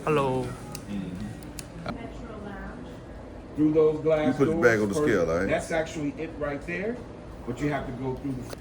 Hello. Through those glass You put it back on the doors, scale, all right? That's actually it right there, but you have to go through the.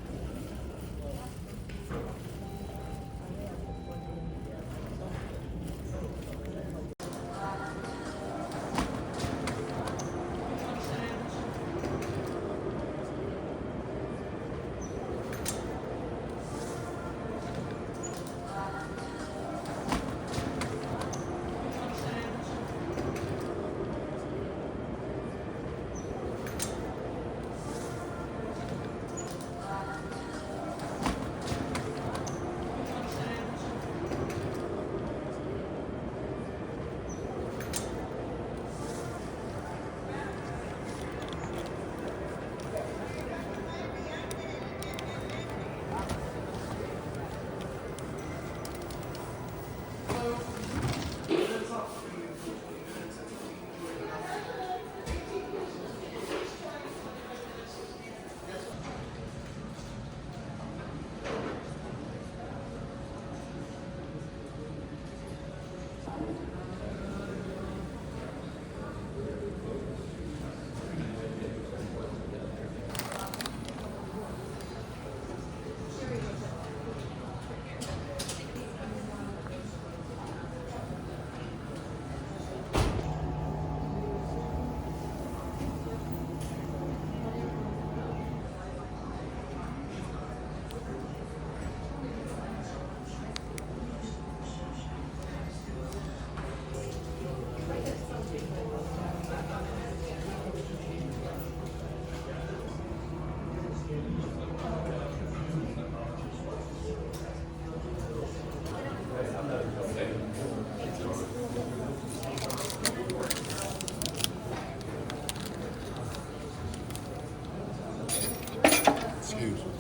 Excuse me.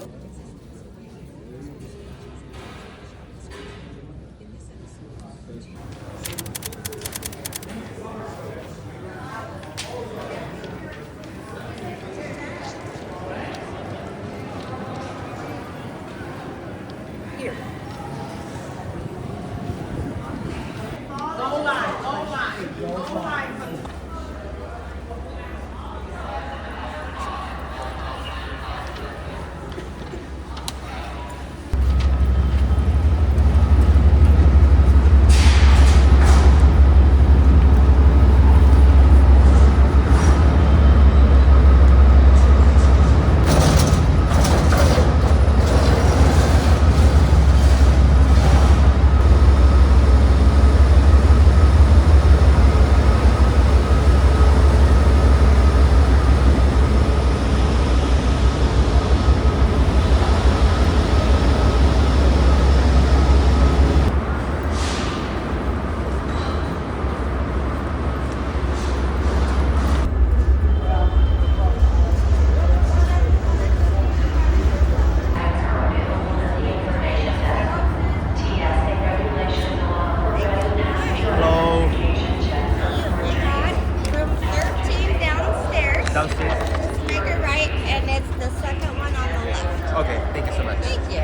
Hello. Room 13 downstairs. Downstairs. Just make it right, and it's the second one on the left. Okay, thank you so much. Thank you.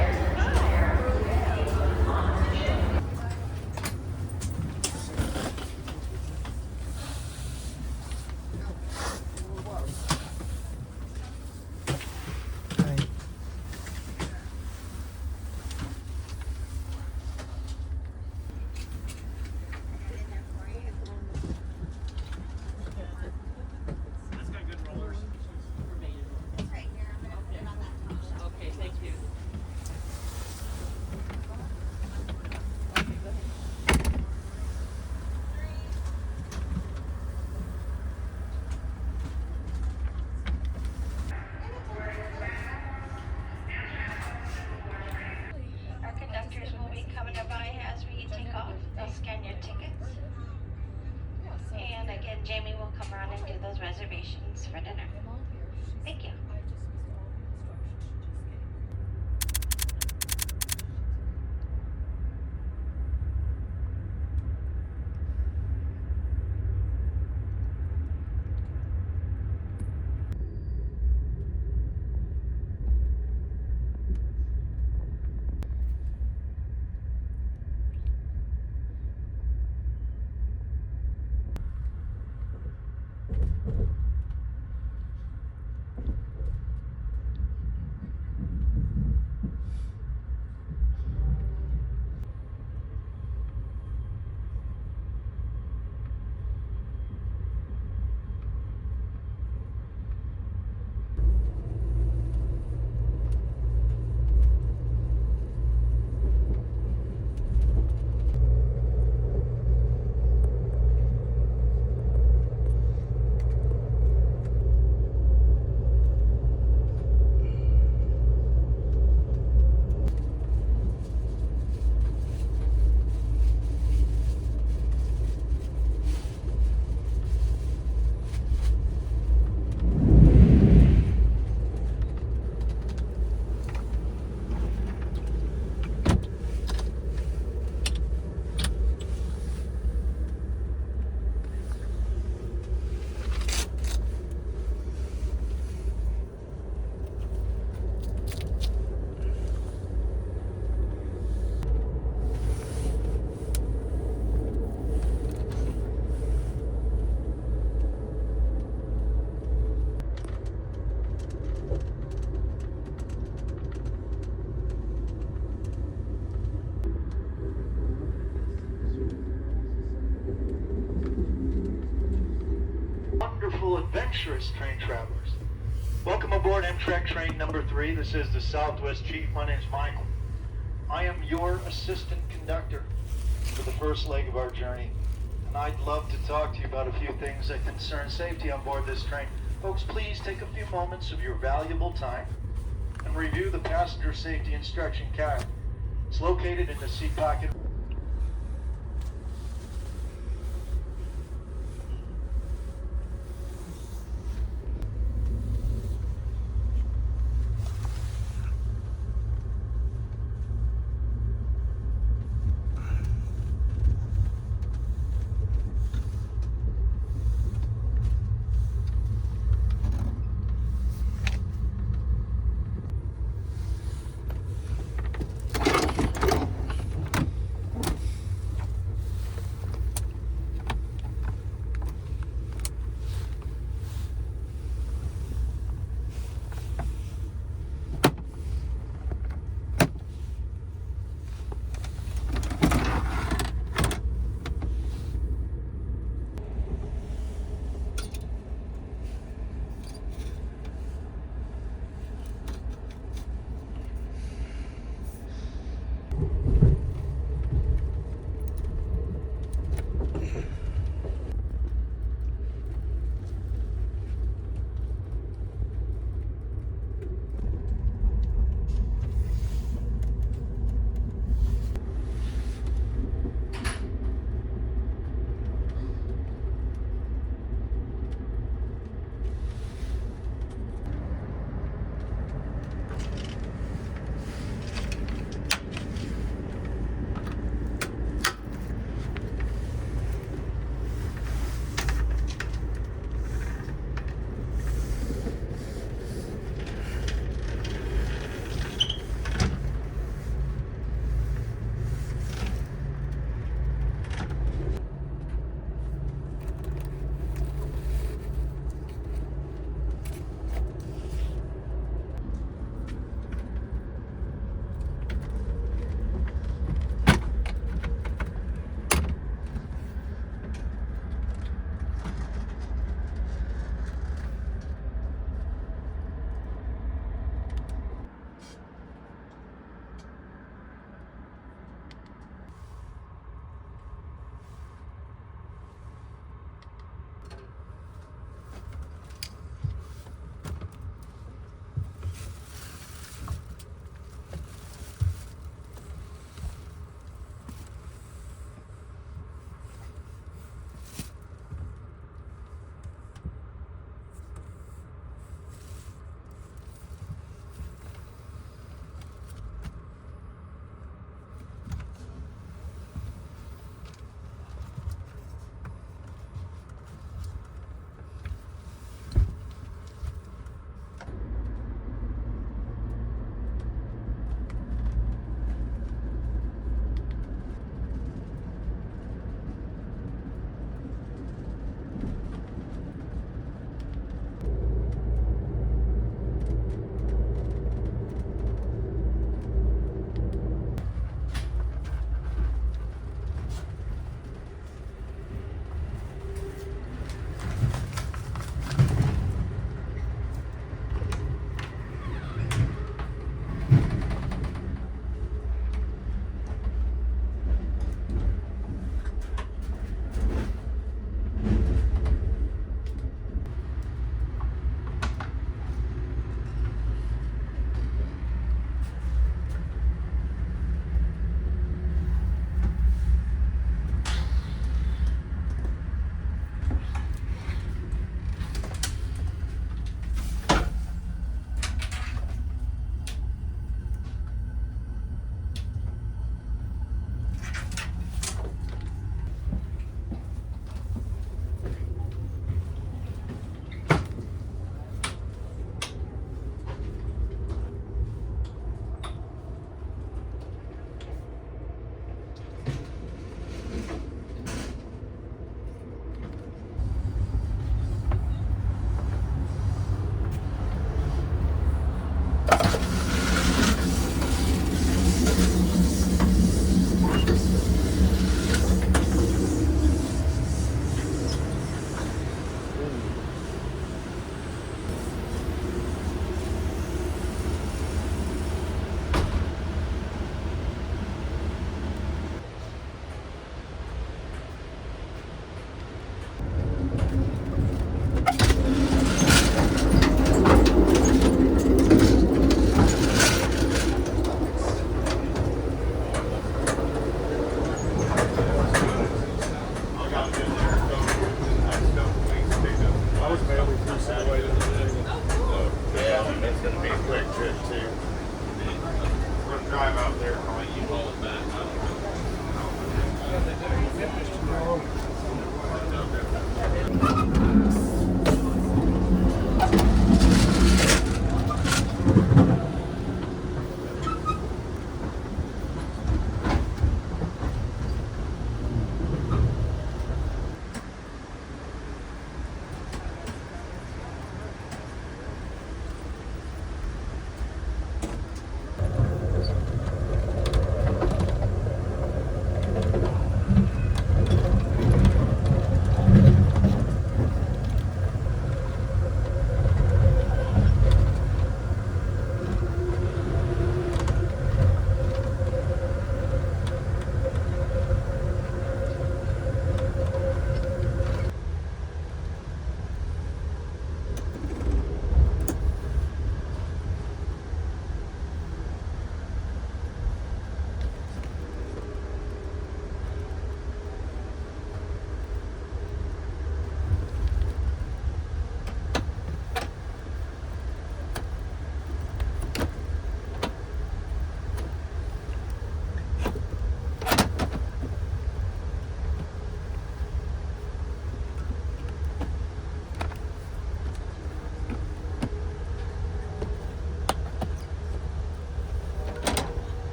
Our conductors will be coming by as we take off. They'll scan your tickets. And again, Jamie will come around and do those reservations for dinner. Thank you. Wonderful, adventurous train travelers. Welcome aboard Amtrak train number 3. This is the Southwest Chief. My name is Michael. I am your assistant conductor for the first leg of our journey, and I'd love to talk to you about a few things that concern safety on board this train. Folks, please take a few moments of your valuable time and review the passenger safety instruction card. It's located in the seat pocket.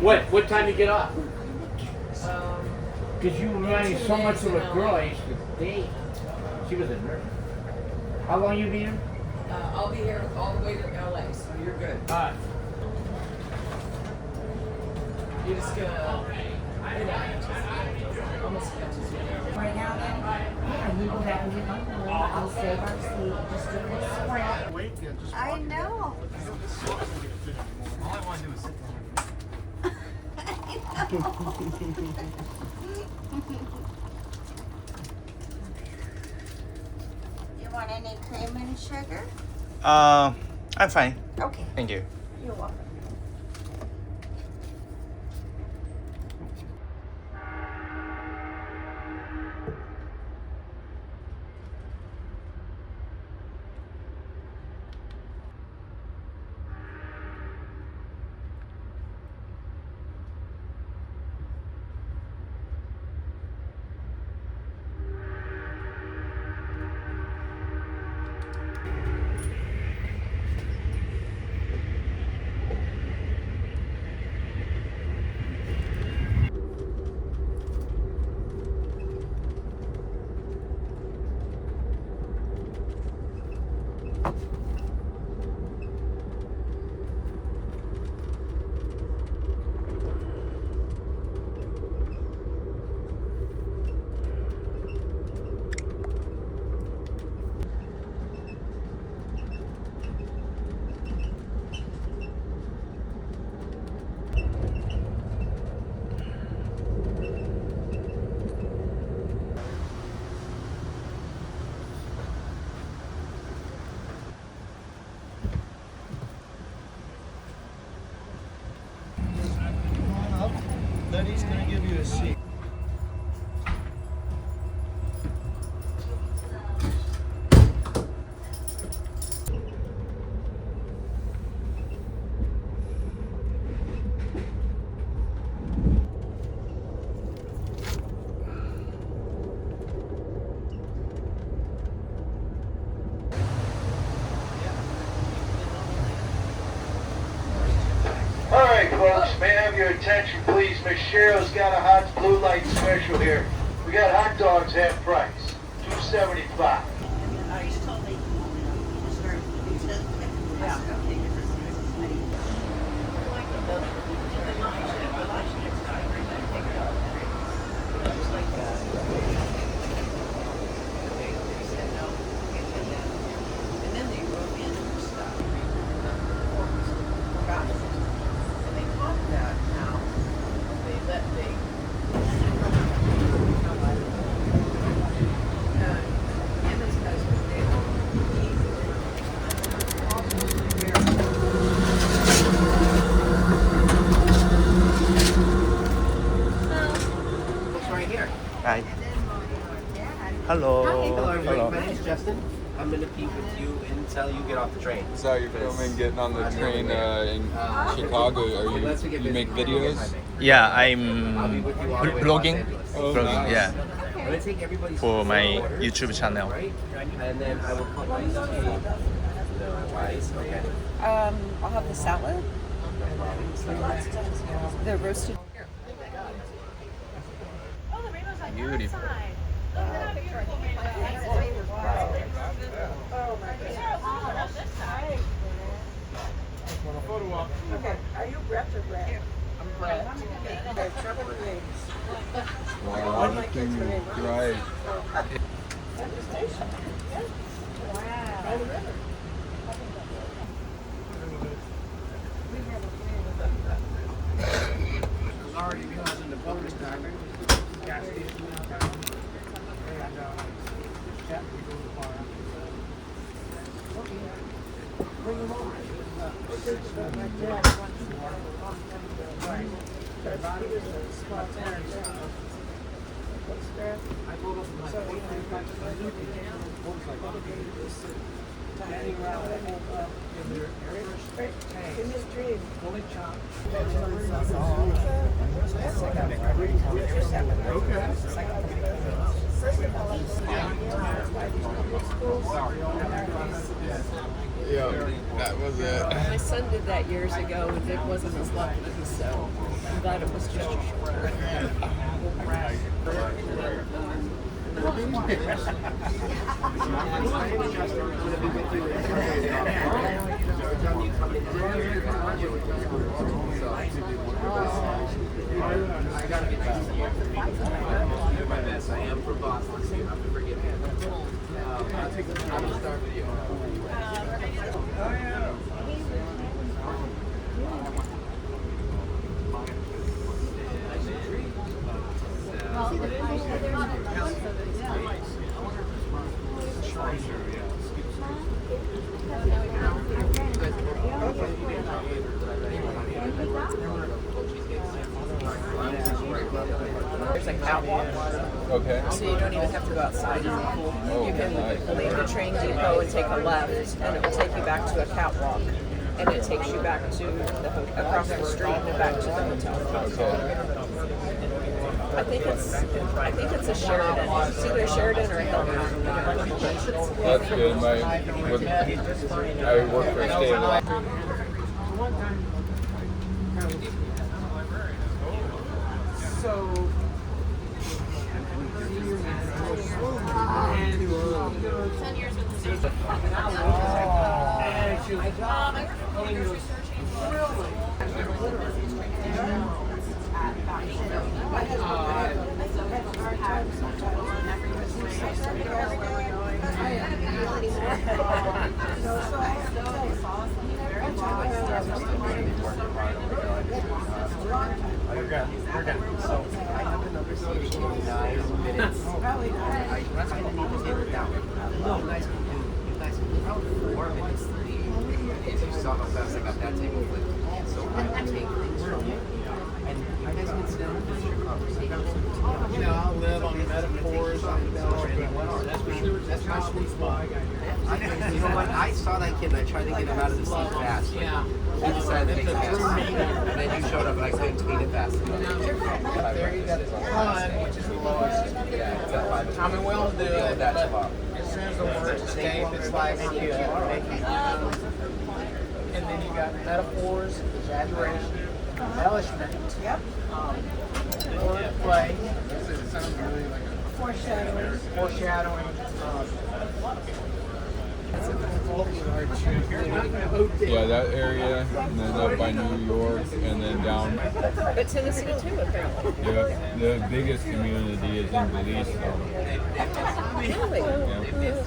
What time you get off? Because you remind me so much of a girl I used to date. She was a nurse. How long you be here? I'll be here all the way to LA, so you're good. You're just gonna, you know, almost get to see it. Right now, then, yeah, you go back and get my room. I'll save our seat. Just do this sprint. I know. All I want to do is sit You want any cream and sugar? I'm fine. Okay. Thank you. You're welcome. Letty's gonna give you a seat. All right, folks, may I have your attention, please? Miss Cheryl's got a hot blue light special here. We got hot dogs half price, $2.75. And then they wrote in stuff. Forgot. And they caught that now. They let and this guy's been there. It's right here. Hi. Hello. Hello. My name's Justin. I'm gonna be with you until you get off the train. So you're filming getting on the train in Chicago. Are you make videos? Yeah, I'll be I'm with you all the way to blogging. Los Angeles. Oh, Blogging, nice. yeah, I'm gonna take everybody's for my orders, YouTube channel. right? And then I will put these to the rice. Okay. I'll have the salad, the roasted. Beautiful. Okay, are you Brett or Brett? I'm Brett. Okay, trouble with names. Wow, everything dry. Already realizing the public driver. Gas station downtown. And yeah, we go to the bar. Bring them over. I told him my standing around in their area. In this dream, fully chopped. That was it. My son did that years ago, and Vic wasn't as lucky, so I'm glad it was just shorter. I gotta get back. My mess. I am from Boston, so you have to forgive me. I'm gonna start video. There's a catwalk, Okay. so you don't even have to go outside. You can leave the train depot and take a left, and it will take you back to a catwalk. And it takes you back to across the street and back to the hotel. I think it's a Sheridan. It's either a Sheridan or a Hilton. That's good. I work for a state. So, we're done. So I have another station in 9 minutes. That's going to need to take it down. No, you guys can do probably 4 minutes. If you saw how fast I got that table flipped. So I will take things from you. And you guys can sit down and finish your conversation. You know, I'll live on the metaphors. That's my sweet spot. You know what? I saw that kid and I tried to get him out of the seat fast. Yeah. He decided to take it fast. And then you showed up and I couldn't tweet it fast enough. There you got it. Which is the lowest. Yeah, Tommy will do it. That's about. As soon as the word escape, it's like you and then you got metaphors, exaggeration, embellishment. Yep. Wordplay. Foreshadowing. Yeah, that area, and then up by New York, and then down. But Tennessee too, apparently. Yeah, the biggest community is in Belize, though. Really? Yeah.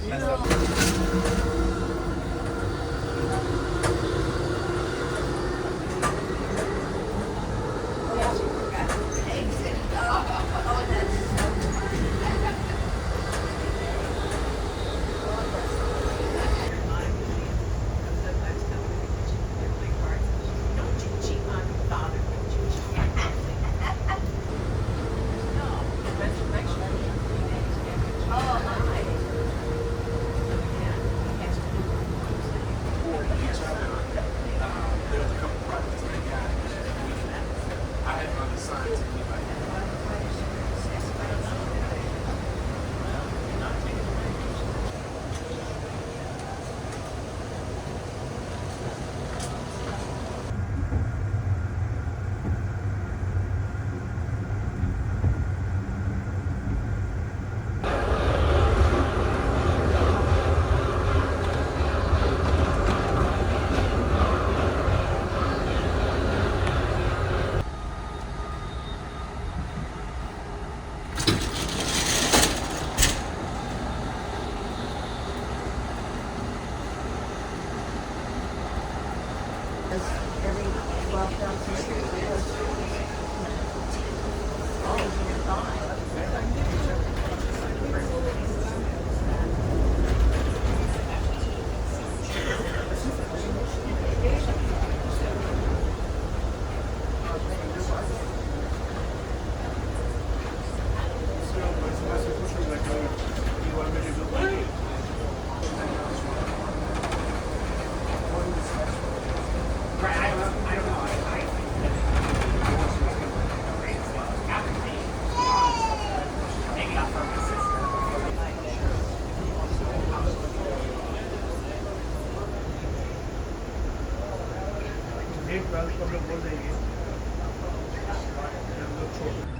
एक बार उसको हम लोग बोल देंगे। हम लोग छोड़ देंगे।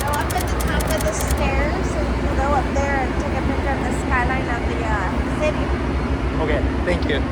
Go up at the top of the stairs and go up there and take a picture of the skyline of the city. Okay, thank you.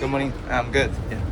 Good morning. I'm good. Yeah.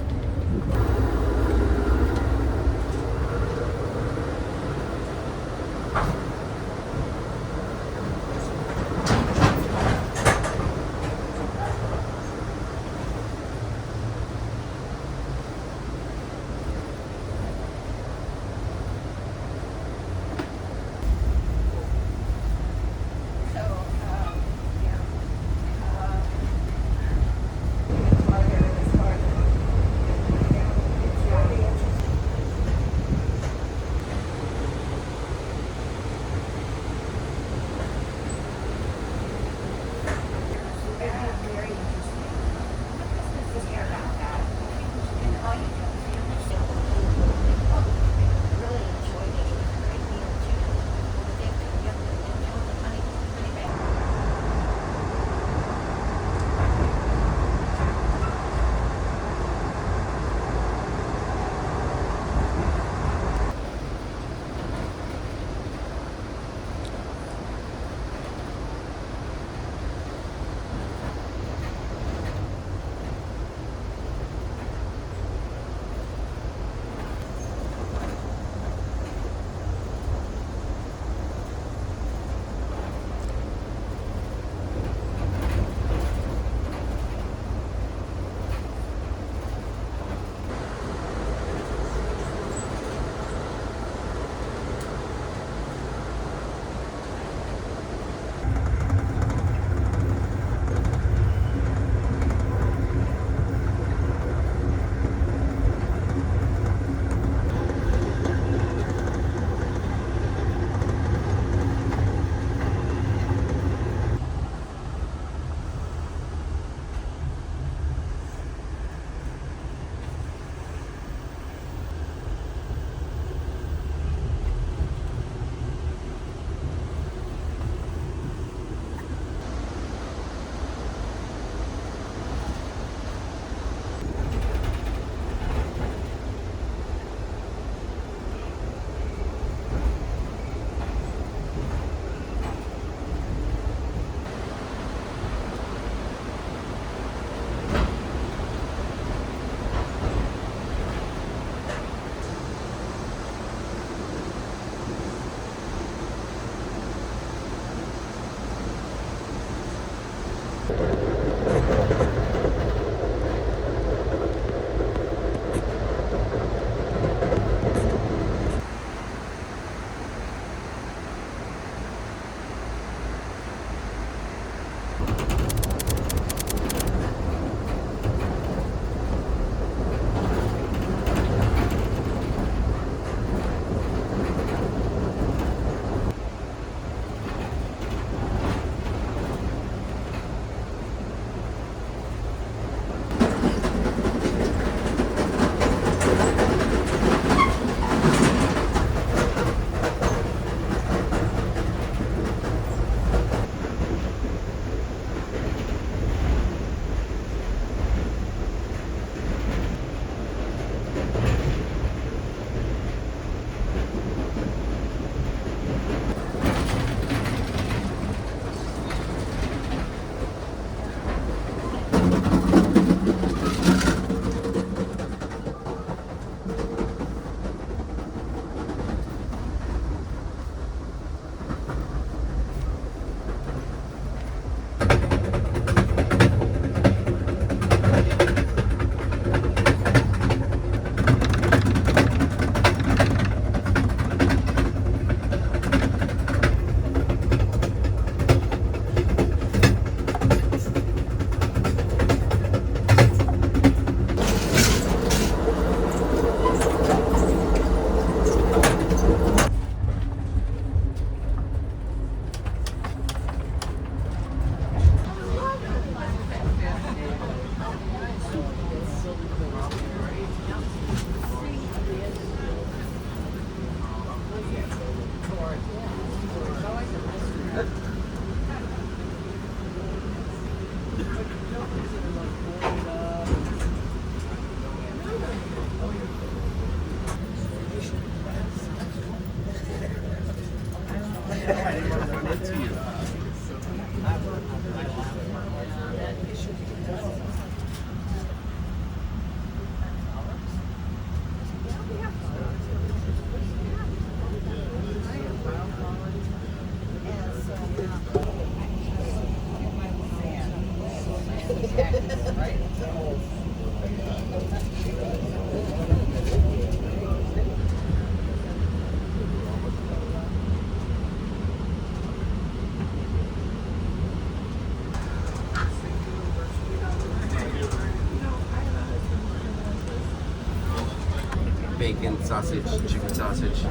bacon sausage, chicken sausage,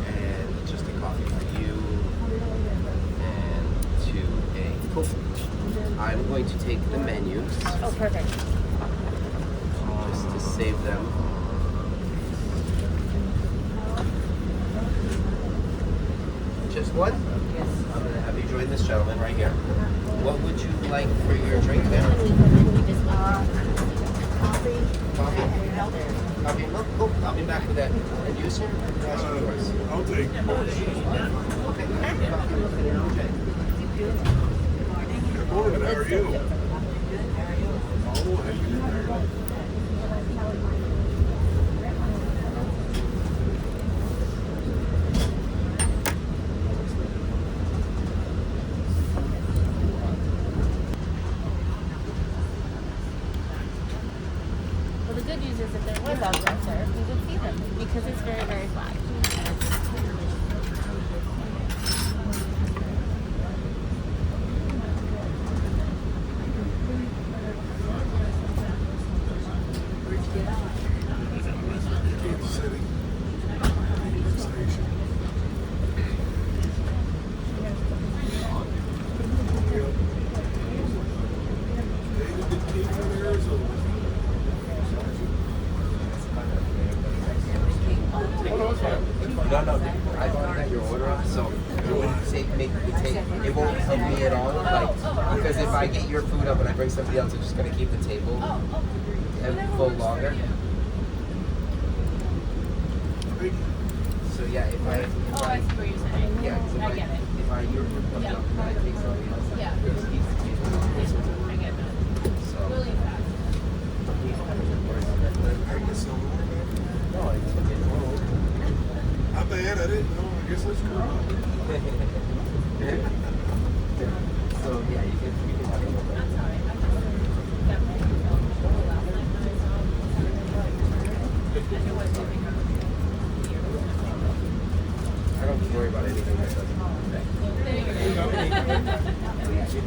and just a coffee for you, and 2A Coke. I'm going to take the menus Oh, perfect. just to save them. Just one? Yes. I'm gonna have you join this gentleman right here. What would you like for your drink there? Coffee. Coffee? Coffee and milk? Cool. I'll be back with that. And you, sir? That's yours. I'll take Okay. Coffee, milk, and okay. Good morning, how are you? Oh, how you doing? Well, the good news is if there was out there, sir, we would see them because it's very, very flat. Kansas City. Station. No, I've already got your order up, so it won't it won't help me at all. Like, because if I get your food up and I bring somebody else, it's just gonna keep the table full longer. So yeah, if I I see what you're saying. yeah, 'cause I get it. if I your food comes up and I take somebody else, Yeah. it just keeps the table. I get it. So Really fast. I guess so. no, it's okay. Not bad, I didn't know. I guess that's cool. So yeah, you can have a little bit. That's all right. Definitely. I don't worry about anything that doesn't affect me. If you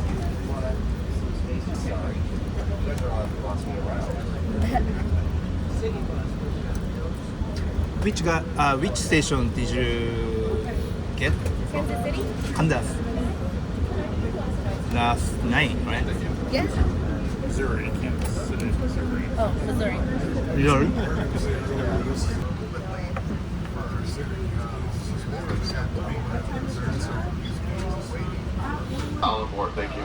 want some space, just sorry. You guys are all bossing me around. Which station did you get? Kansas City? Kansas. Last 9, right? Yes. Missouri, Kansas City, Missouri. Oh, Missouri. Missouri. All aboard, thank you.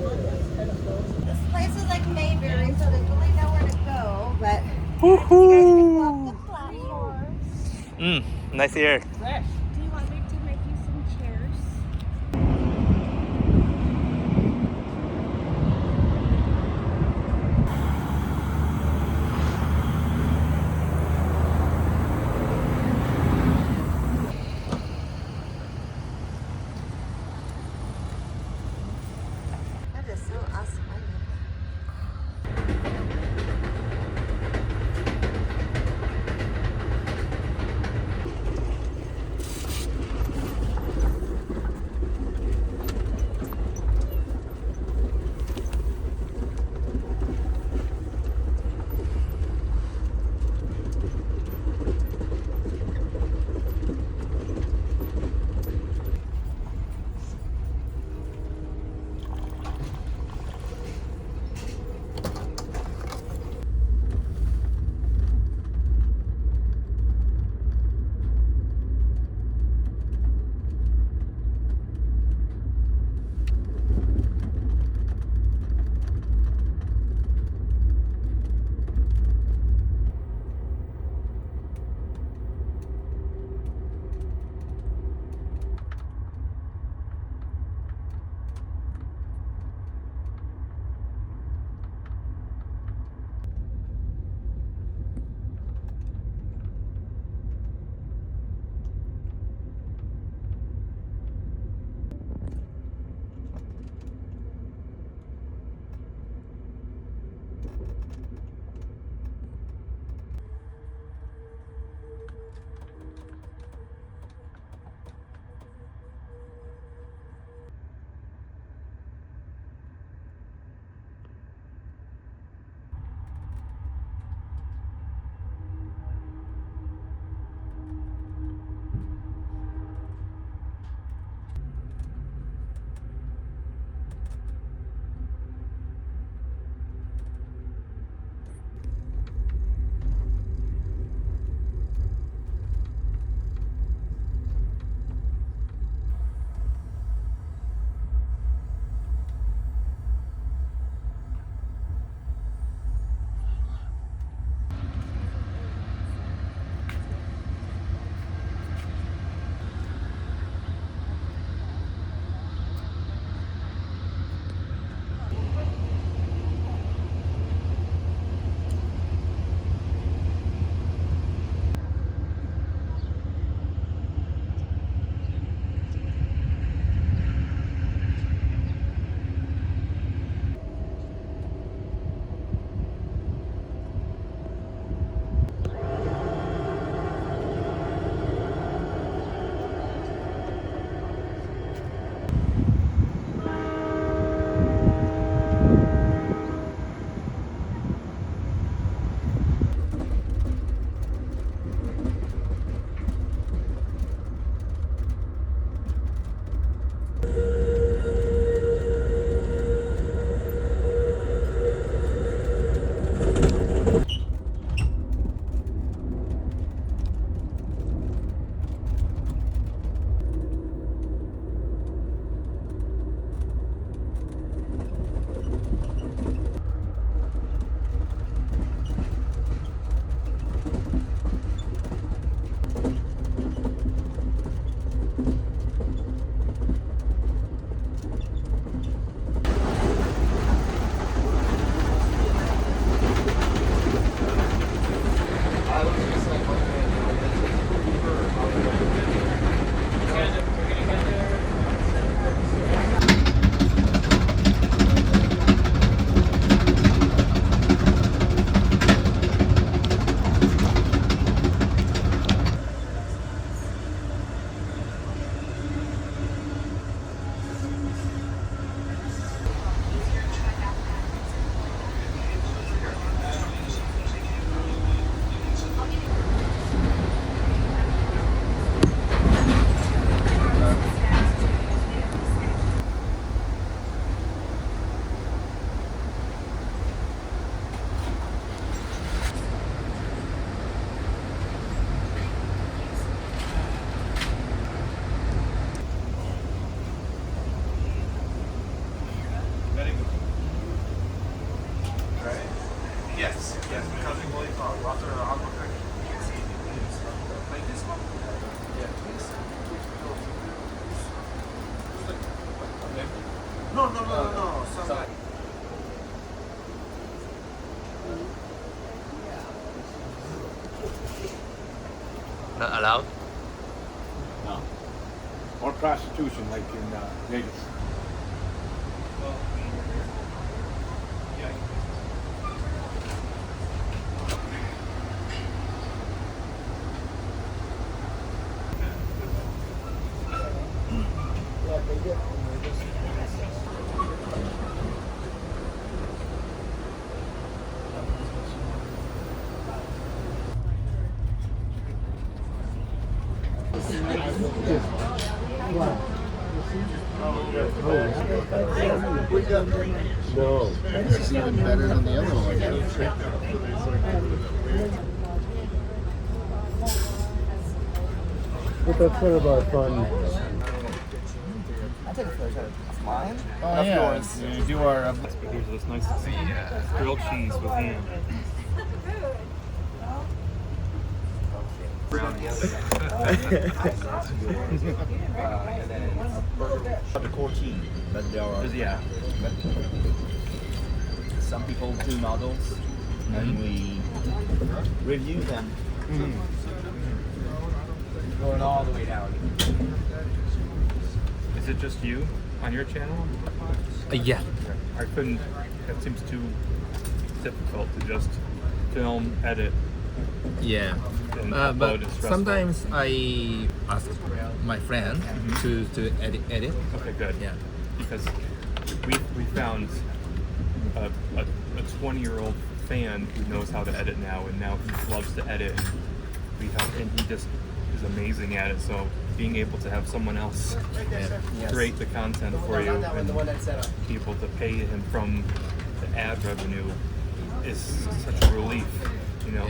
This place is like Mayberry, so there's really nowhere to go, but Woohoo! the platform. Nice here. Do you want me to make you some chairs? That is so awesome. I love that. No. Sorry. Not allowed. No. Or prostitution like in Vegas. No. This is even better than the other one. But that's sort of our fun. I take a photo of mine. Oh, yeah. You do our. Here's this nice grilled cheese with ham. The core team, but there are. Yeah. Some people do models, and we review them. Going all the way down. Is it just you on your channel? Yeah. I couldn't. That seems too difficult to just film, edit. Yeah. And But upload is stressful. sometimes I ask my friend to edit. Okay, good. Yeah. Because we found a 20-year-old fan who knows how to edit now, and now he loves to edit. And he just is amazing at it. So being able to have someone else create the content for you and be able to pay him from the ad revenue is such a relief. You know,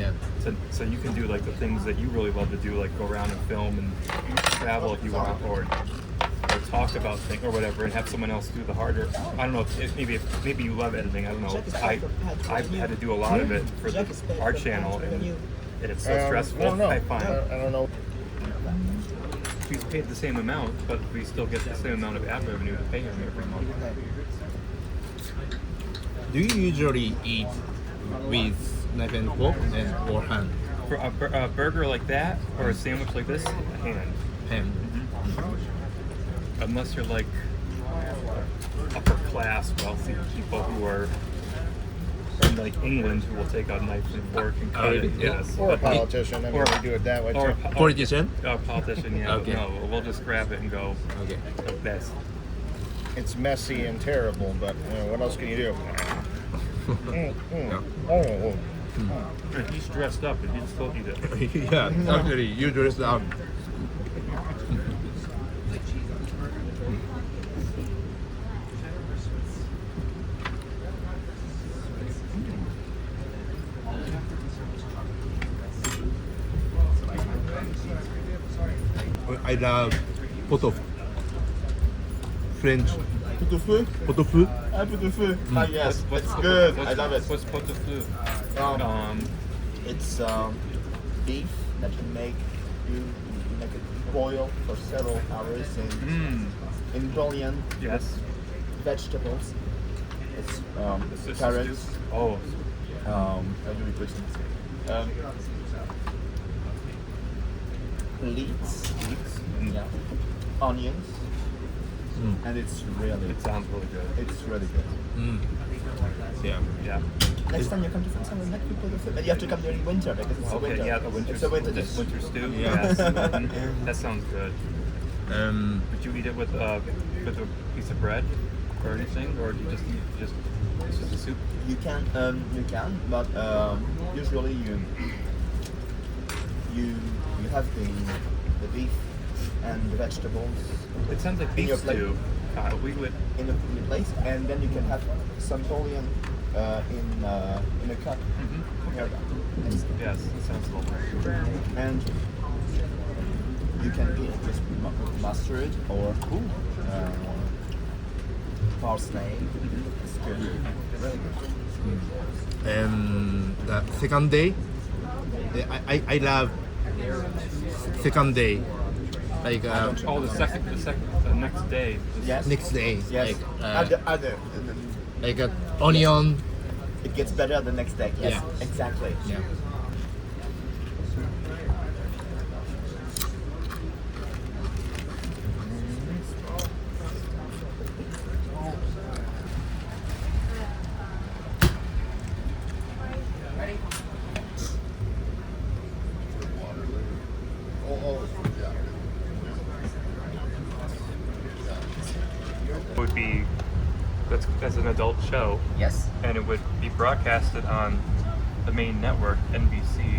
so you can do like the things that you really love to do, like go around and film and travel if you want, or talk about things or whatever, and have someone else do the harder. I don't know. Maybe you love editing. I don't know. I've had to do a lot of it for our channel, and it's so stressful. I find. I don't know. He's paid the same amount, but we still get the same amount of ad revenue to pay him every month. Do you usually eat with knife and fork or hand? For a burger like that, or a sandwich like this, hand. Hand. Unless you're like upper class, wealthy people who are from like England, who will take a knife and fork and cut it. Yes. Or a politician. I mean, we do it that way too. Politician? A politician, yeah. Okay. No, we'll just grab it and go. Okay. Like this. It's messy and terrible, but what else can you do? And he's dressed up, and he still eat it. Yeah, actually, you dress up. I love pot-au-feu. French. Pot-au-feu? Pot-au-feu? Ah, pot-au-feu. Ah, yes, it's good. I love it. What's pot-au-feu? It's beef that you make it boil for several hours in bouillon. Yes. Vegetables. It's This carrots. stew? Oh. How do we put some? Leeks. Yeah. Onions. And it's really. It sounds really good. It's really good. Yeah. Yeah. Next time you come to France, I will make you put the food. But you have to come during winter because it's a Okay, winter. yeah, the winter. It's a winter This dish. winter stew. Yeah. Yes. That sounds good. Would you eat it with a piece of bread or anything, or do you just eat it's just a soup? You can, but usually you have the beef and the vegetables. It sounds like in beef your plate. stew. We would. In a plate, and then you can have some bouillon in a cup. Here. Yes, that sounds lovely. And you can eat just mustard or parsley. It's good. Really good. The second day, I love second day Like the next day. Yes. next day. Yes. Like Other. like onion. It gets better the next day. Yes. Yeah. Exactly. Yeah. Would be that's an adult show. Yes. And it would be broadcasted on the main network, NBC.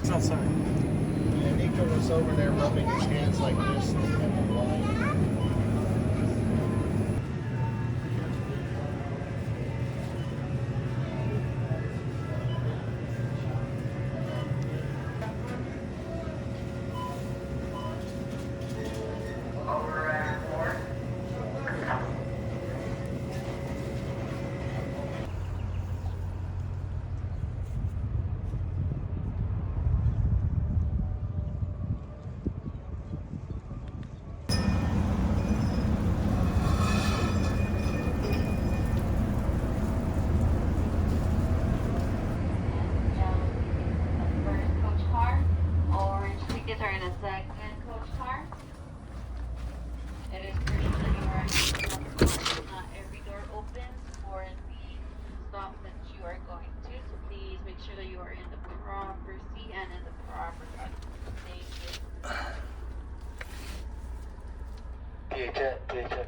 It's outside. And Nico was over there rubbing his hands like this. Coach car. Orange tickets are in a second coach car. It is crucial that you are not every door opens for the stop that you are going to. So please make sure that you are in the proper seat and in the proper car. Thank you. PHN.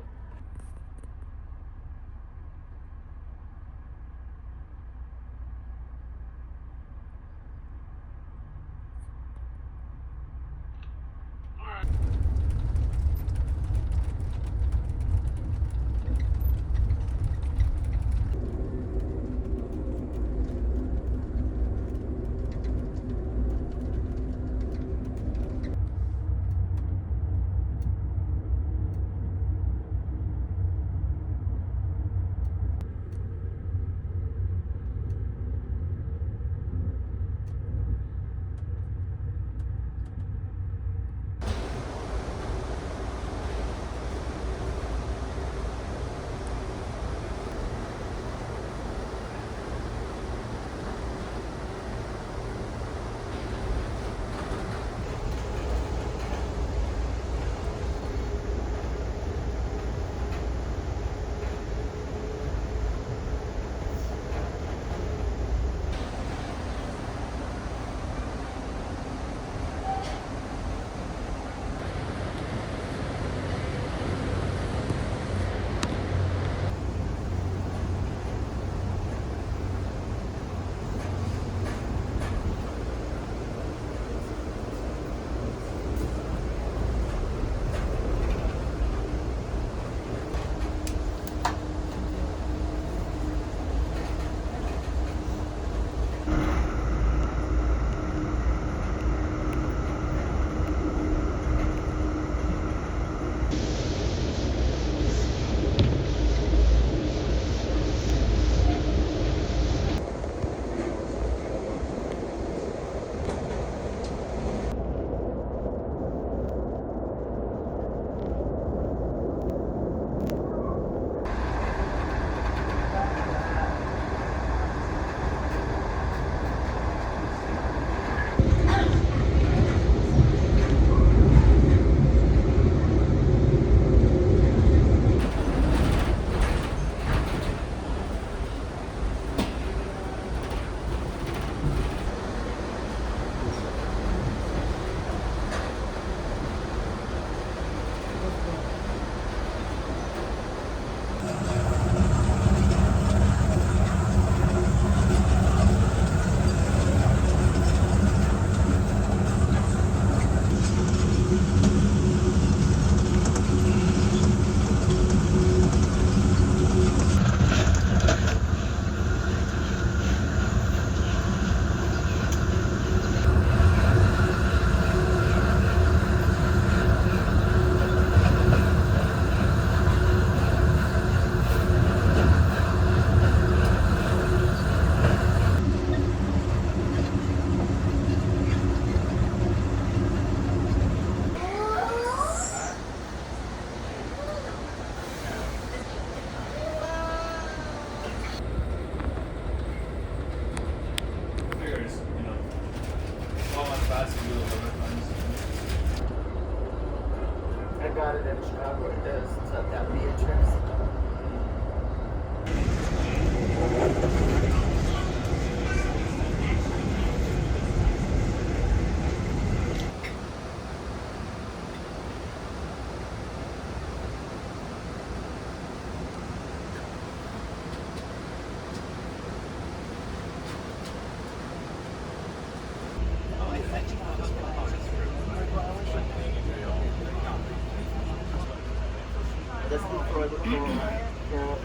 Just for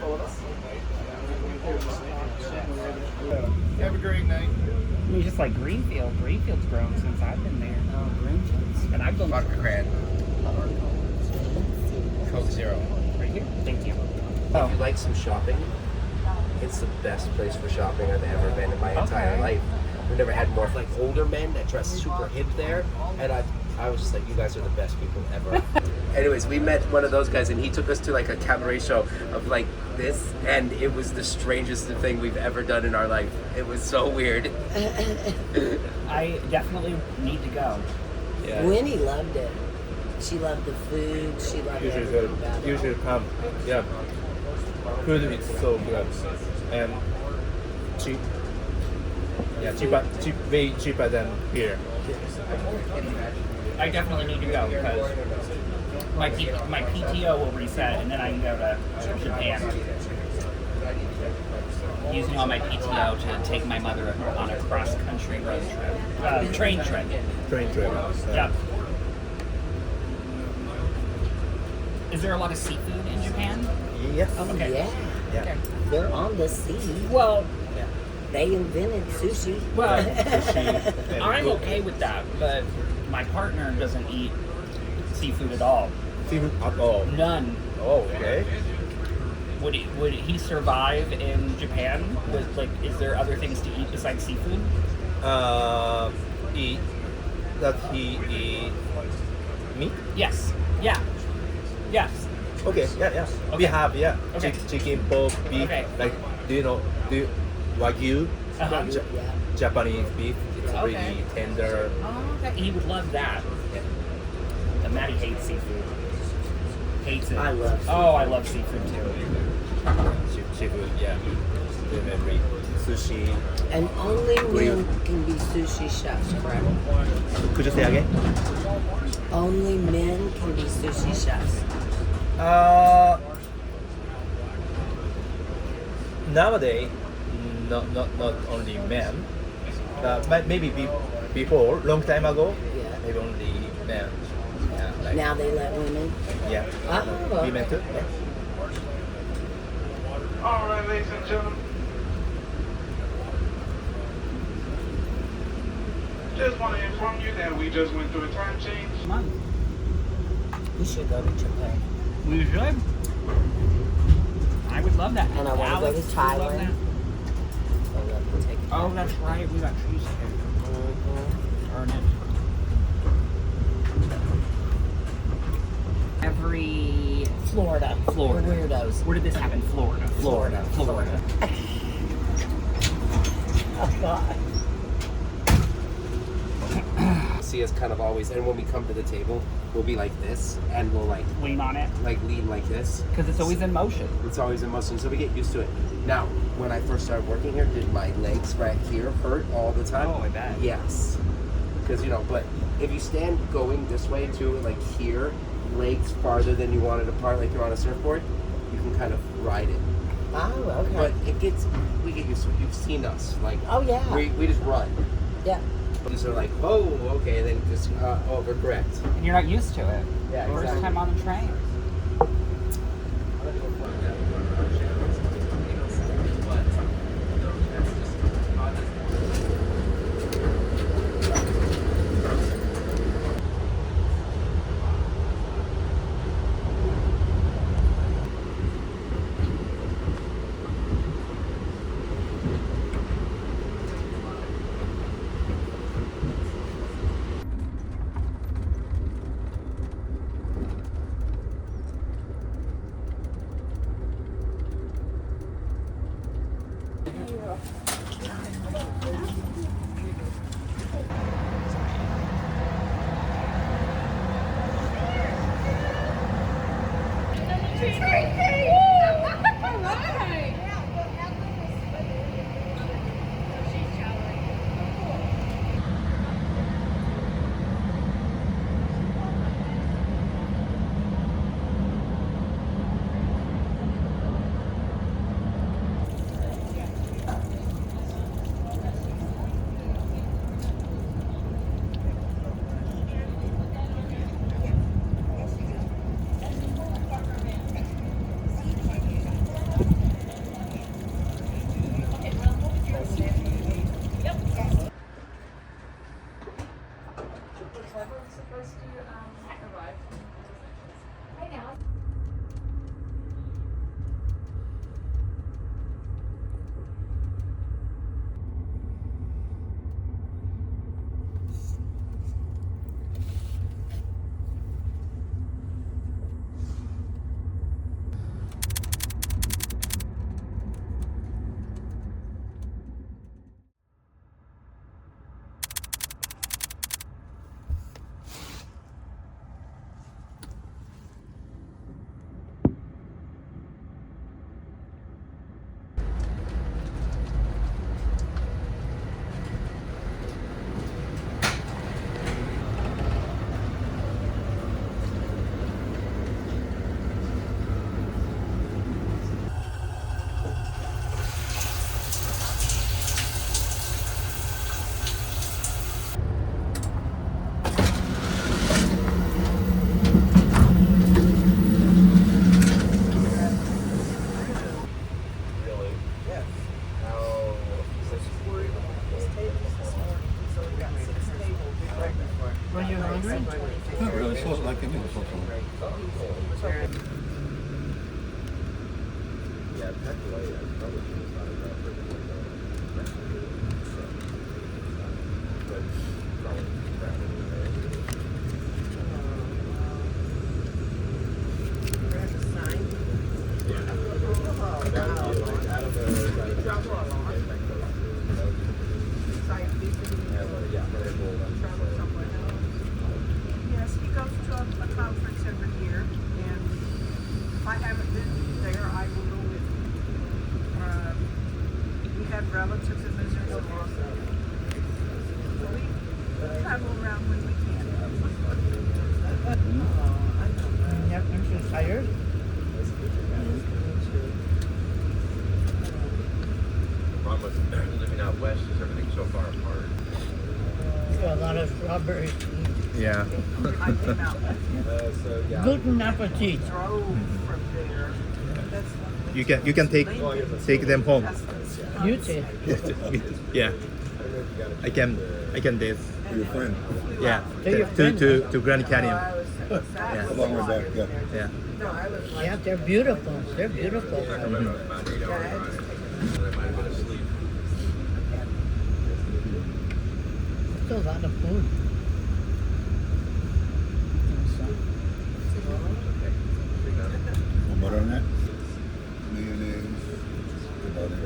all of us. Have a great night. I mean, just like Greenfield. Greenfield's grown since I've been there. Oh, Greenfield's. And I've gone Vodka Cran. Coke Zero. right here. Thank you. If you like some shopping, it's the best place for shopping I've ever been in my entire life. We've never had more like older men that dress super hip there, and I was just like, you guys are the best people ever. Anyways, we met one of those guys, and he took us to like a cabaret show of like this, and it was the strangest thing we've ever done in our life. It was so weird. I definitely need to go. Yeah. Winnie loved it. She loved the food. She loved everything about it. You should come. Yeah. Food is so good and cheap. Yeah, way cheaper than here. I definitely need to go because my PTO will reset and then I can go to Japan. Using all my PTO to take my mother on a cross-country road trip. Train trip. Train trip. Yep. Is there a lot of seafood in Japan? Yes. Oh, Okay. yeah. Okay. They're on the sea. Well, They invented sushi. well, I'm okay with that, but my partner doesn't eat seafood at all. Seafood at all? None. Oh, okay. Would he survive in Japan? With like, is there other things to eat besides seafood? Does he eat meat? Yes. Yeah. Yes. Okay. Yeah. Okay. We have Okay. chicken, pork, beef. Okay. Like, do you know Wagyu? Uh-huh. Japanese beef. It's Okay. really tender. Oh, okay. He would love that. And Maddie hates seafood. Hates it. I love seafood. Oh, I love seafood too. Seafood, yeah. Delivery, sushi. And only men can be sushi chefs, correct? Could you say again? Only men can be sushi chefs. Nowadays, not only men, but maybe before, long time ago, maybe only men. Yeah, like, Now they let women. yeah. Oh, Women too. Yeah. All right, ladies and gentlemen. Just want to inform you that we just went through a time change. We should go to Japan. We should. I would love that. And I want to go Alex to would love Thailand. that. Oh, that's right. We got cheesecake. Earn it. Every Florida. Florida. We're weirdos. Where did this happen? Florida. Florida. Oh, God. See us kind of always, and when we come to the table, we'll be like this, and we'll like lean on it, lean like this, because it's always in motion. It's always in motion, so we get used to it. Now, when I first started working here, did my legs right here hurt all the time? Oh, I bet. Yes, because but if you stand going this way too, like here, legs farther than you want it apart, like you're on a surfboard, you can kind of ride it. Oh, okay. But we get used to it. You've seen us, like, Oh, yeah. we just run. Yeah. These are like, oh, okay, and then just, we're correct. And you're not used to it. Yeah, First exactly. time on the train. Yes, he goes to a conference every year, and if I haven't been there, I will go with him. We have relatives in Missouri also. So we travel around when we can. You have been tired? Problem with living out west is everything's so far apart. A lot of strawberries. Yeah. Guten Appetit. You can take them home. You too. Yeah. I can date. Your friend. Yeah. To your friend. To Grand Canyon. Yeah. Along with that, yeah. Yeah. Yeah, they're beautiful. They're beautiful. It's a lot of food. Butter on that. Mayonnaise. About it.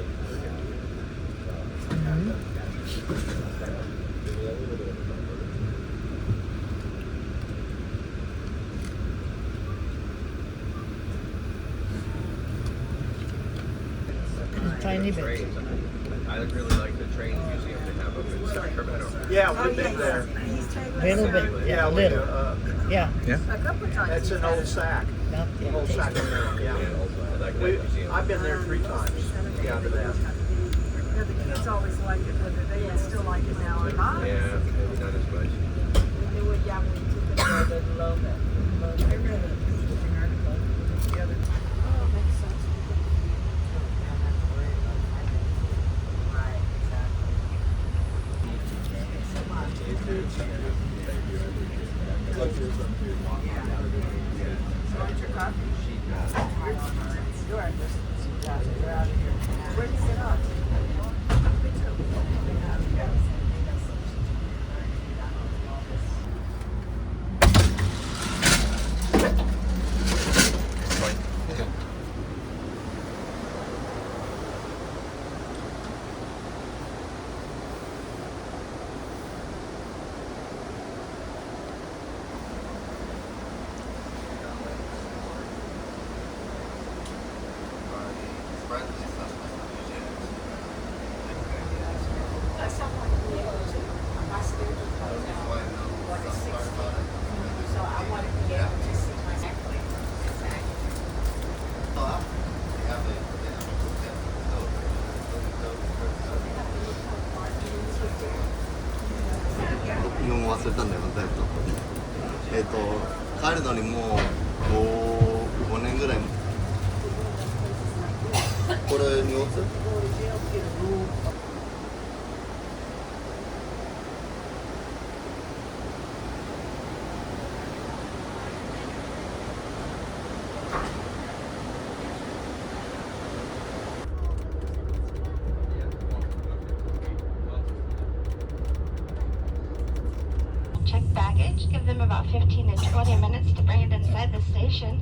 Tiny bit. I really like the train museum they have up in Sacramento. Yeah, we've been there. Little bit. Yeah, little. Yeah. Yeah. A couple of times. It's an old sack. Not Old Sacramento, yeah. I've been there 3 times. Yeah, to that. Yeah, the kids always like it, whether they still like it now or not. Yeah, maybe not as much. They were young when we took it. They love it. I read an interesting article the other time. Oh, it makes sense. Right, Where did you get up?日本語忘れたんだよ、また帰るのにもう5年ぐらいこれ荷物Check baggage. Give them about 15 to 20 minutes to bring it inside the station.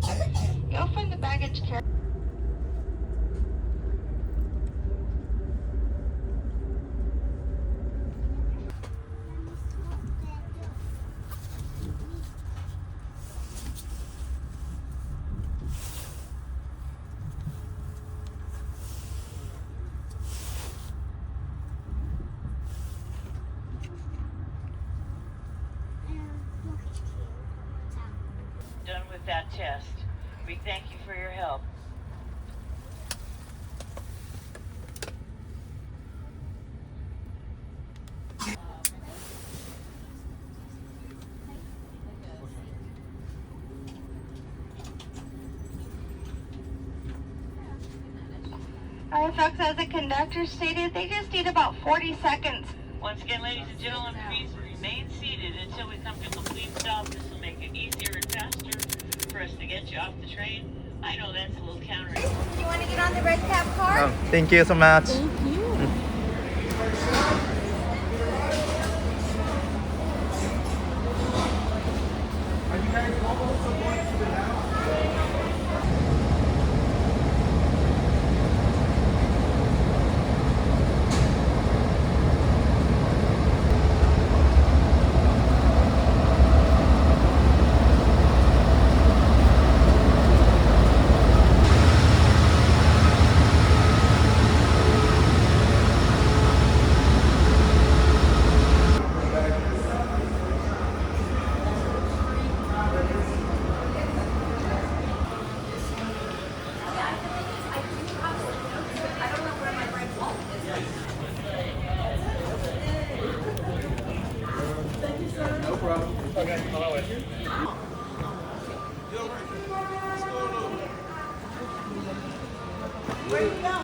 You'll find the baggage carrier. Done with that test. We thank you for your help. Alright folks, as the conductor stated, they just need about 40 seconds. Once again, ladies and gentlemen, please remain seated until we come to a complete stop. This will make it easier and faster for us to get you off the train. I know that's a little counterintuitive. You want to get get on the red cap car? Thank you so much. Thank you. No problem. Okay, I'll wait. Where you go?